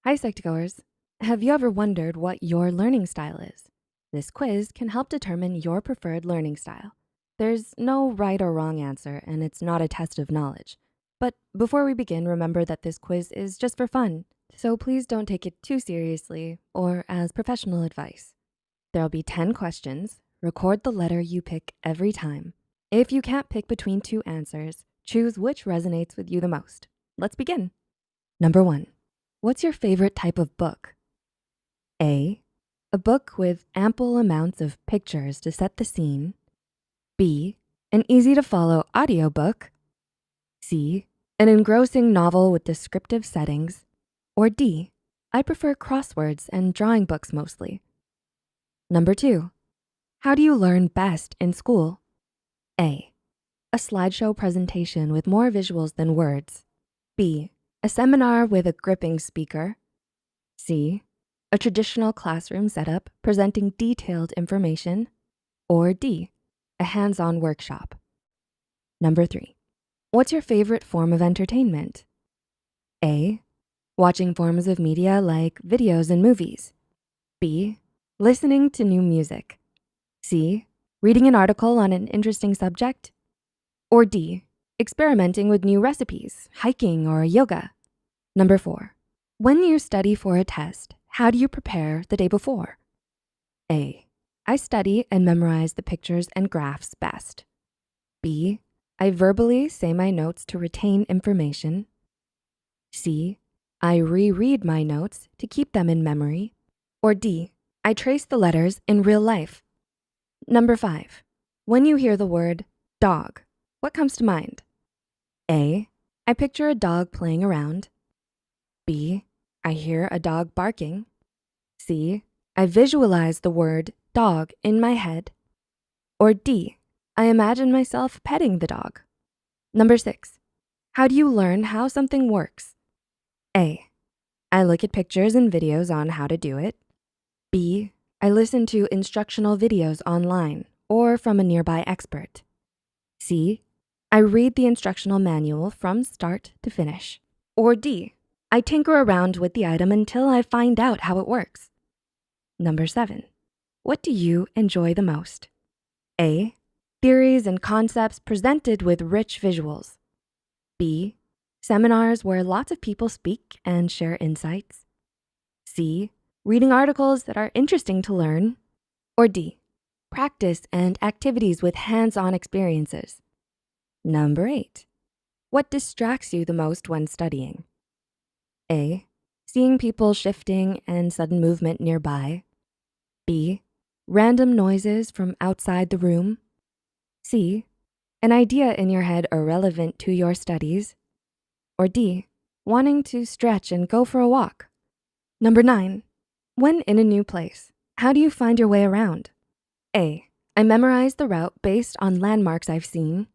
Hi, Psych2Goers. Have you ever wondered what your learning style is? This quiz can help determine your preferred learning style. There's no right or wrong answer, and it's not a test of knowledge. But before we begin, remember that this quiz is just for fun, so please don't take it too seriously or as professional advice. There'll be 10 questions. Record the letter you pick every time. If you can't pick between two answers, choose which resonates with you the most. Let's begin. Number 1. What's your favorite type of book? A book with ample amounts of pictures to set the scene. B, an easy to follow audiobook. C, an engrossing novel with descriptive settings. Or D, I prefer crosswords and drawing books mostly. Number 2, how do you learn best in school? A slideshow presentation with more visuals than words. B, a seminar with a gripping speaker. C, a traditional classroom setup presenting detailed information. Or D, a hands-on workshop. Number 3, what's your favorite form of entertainment? A, watching forms of media like videos and movies. B, listening to new music. C, reading an article on an interesting subject. Or D, experimenting with new recipes, hiking, or yoga. Number 4, when you study for a test, how do you prepare the day before? A, I study and memorize the pictures and graphs best. B, I verbally say my notes to retain information. C, I reread my notes to keep them in memory. Or D, I trace the letters in real life. Number 5, when you hear the word dog, what comes to mind? A, I picture a dog playing around. B, I hear a dog barking. C, I visualize the word dog in my head. Or D, I imagine myself petting the dog. Number 6, how do you learn how something works? A, I look at pictures and videos on how to do it. B, I listen to instructional videos online or from a nearby expert. C, I read the instructional manual from start to finish. Or D, I tinker around with the item until I find out how it works. Number 7, what do you enjoy the most? A, theories and concepts presented with rich visuals. B, seminars where lots of people speak and share insights. C, reading articles that are interesting to learn. Or D, practice and activities with hands-on experiences. Number 8, what distracts you the most when studying? A, seeing people shifting and sudden movement nearby. B, random noises from outside the room. C, an idea in your head irrelevant to your studies. Or D, wanting to stretch and go for a walk. Number 9, when in a new place, how do you find your way around? A, I memorize the route based on landmarks I've seen.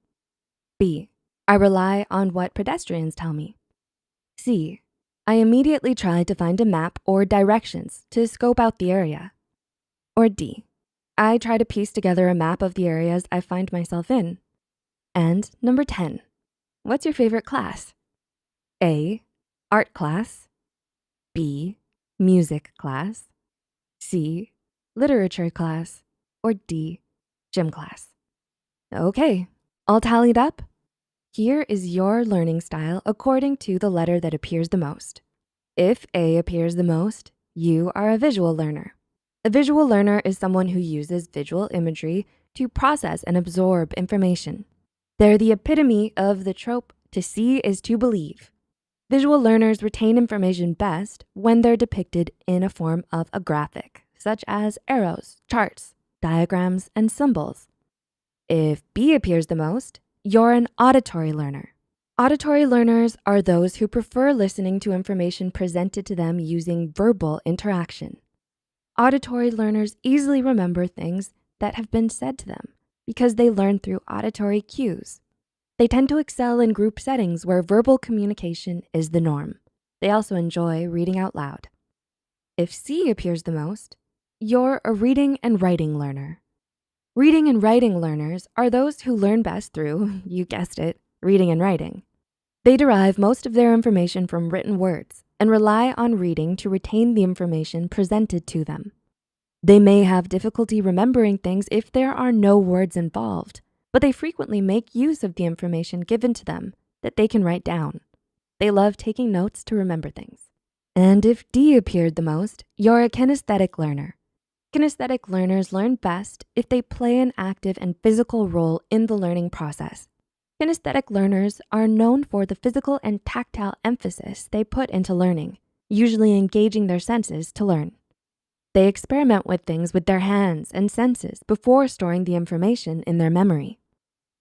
B, I rely on what pedestrians tell me. C, I immediately try to find a map or directions to scope out the area. Or D, I try to piece together a map of the areas I find myself in. And number 10, what's your favorite class? A, art class. B, music class. C, literature class. Or D, gym class. Okay, all tallied up? Here is your learning style according to the letter that appears the most. If A appears the most, you are a visual learner. A visual learner is someone who uses visual imagery to process and absorb information. They're the epitome of the trope, to see is to believe. Visual learners retain information best when they're depicted in a form of a graphic, such as arrows, charts, diagrams, and symbols. If B appears the most, you're an auditory learner. Auditory learners are those who prefer listening to information presented to them using verbal interaction. Auditory learners easily remember things that have been said to them because they learn through auditory cues. They tend to excel in group settings where verbal communication is the norm. They also enjoy reading out loud. If C appears the most, you're a reading and writing learner. Reading and writing learners are those who learn best through, you guessed it, reading and writing. They derive most of their information from written words and rely on reading to retain the information presented to them. They may have difficulty remembering things if there are no words involved, but they frequently make use of the information given to them that they can write down. They love taking notes to remember things. And if D appeared the most, you're a kinesthetic learner. Kinesthetic learners learn best if they play an active and physical role in the learning process. Kinesthetic learners are known for the physical and tactile emphasis they put into learning, usually engaging their senses to learn. They experiment with things with their hands and senses before storing the information in their memory.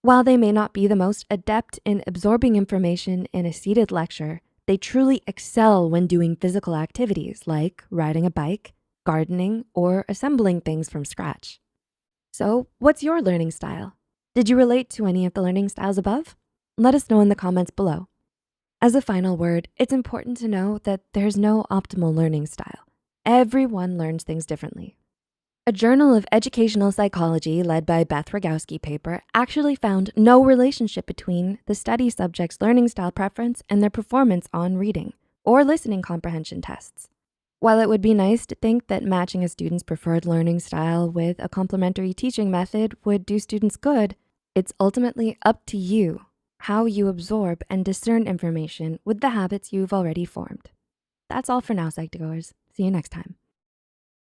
While they may not be the most adept in absorbing information in a seated lecture, they truly excel when doing physical activities like riding a bike, gardening, or assembling things from scratch. So, what's your learning style? Did you relate to any of the learning styles above? Let us know in the comments below. As a final word, it's important to know that there's no optimal learning style. Everyone learns things differently. A Journal of Educational Psychology led by Beth Rogowski paper actually found no relationship between the study subject's learning style preference and their performance on reading or listening comprehension tests. While it would be nice to think that matching a student's preferred learning style with a complementary teaching method would do students good, it's ultimately up to you how you absorb and discern information with the habits you've already formed. That's all for now, Psych2Goers. See you next time.